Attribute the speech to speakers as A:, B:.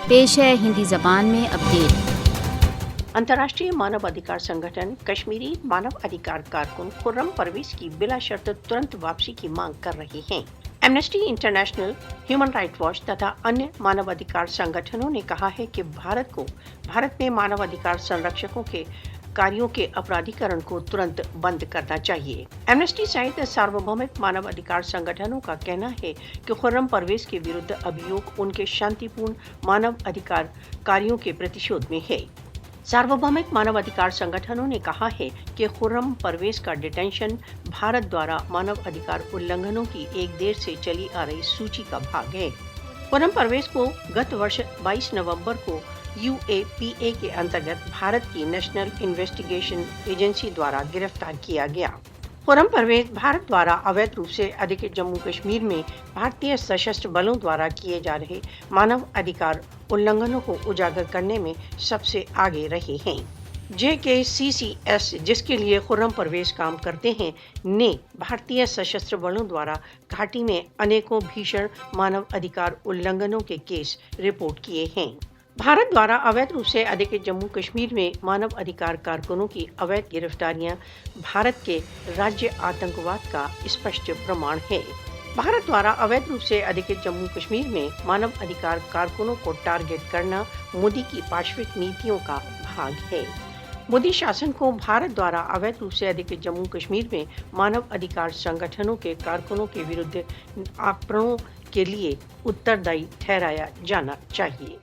A: पेश है हिंदी जबान में अपडेट।
B: अंतर्राष्ट्रीय मानव अधिकार संगठन कश्मीरी मानव अधिकार कारकुन खुर्रम परवेज की बिला शर्त तुरंत वापसी की मांग कर रहे हैं। Amnesty international, human right watch तथा अन्य मानव अधिकार संगठनों ने कहा है कि भारत में मानव अधिकार संरक्षकों के कार्यों के अपराधीकरण को तुरंत बंद करना चाहिए। एमनेस्टी सहित सार्वभौमिक मानव अधिकार संगठनों का कहना है कि खुर्रम परवेज के विरुद्ध अभियोग उनके शांतिपूर्ण मानव अधिकार कार्यों के प्रतिशोध में है। सार्वभौमिक मानव अधिकार संगठनों ने कहा है कि खुर्रम परवेज का डिटेंशन भारत द्वारा मानव अधिकार उल्लंघनों की एक देर से चली आ रही सूची का भाग है। खुर्रम परवेज को गत वर्ष 22 नवंबर को UAPA के अंतर्गत भारत की नेशनल इन्वेस्टिगेशन एजेंसी द्वारा गिरफ्तार किया गया। खुर्रम परवेज भारत द्वारा अवैध रूप से अधिकृत जम्मू कश्मीर में भारतीय सशस्त्र बलों द्वारा किए जा रहे मानव अधिकार उल्लंघनों को उजागर करने में सबसे आगे रहे हैं। JKCCS, जिसके लिए खुर्रम परवेज काम करते हैं, ने भारतीय सशस्त्र बलों द्वारा घाटी में अनेकों भीषण मानव अधिकार उल्लंघनों के केस रिपोर्ट किए हैं। भारत द्वारा अवैध रूप से अधिकृत जम्मू कश्मीर में मानव अधिकार कारकुनों की अवैध गिरफ्तारियां भारत के राज्य आतंकवाद का स्पष्ट प्रमाण है। भारत द्वारा अवैध रूप से अधिकृत जम्मू कश्मीर में मानव अधिकार कारकुनों को टारगेट करना मोदी की पाशविक नीतियों का भाग है। मोदी शासन को भारत द्वारा अवैध रूप से अधिकृत जम्मू कश्मीर में मानव अधिकार संगठनों के कारकुनों के विरुद्ध आक्रमणों के लिए उत्तरदायी ठहराया जाना चाहिए।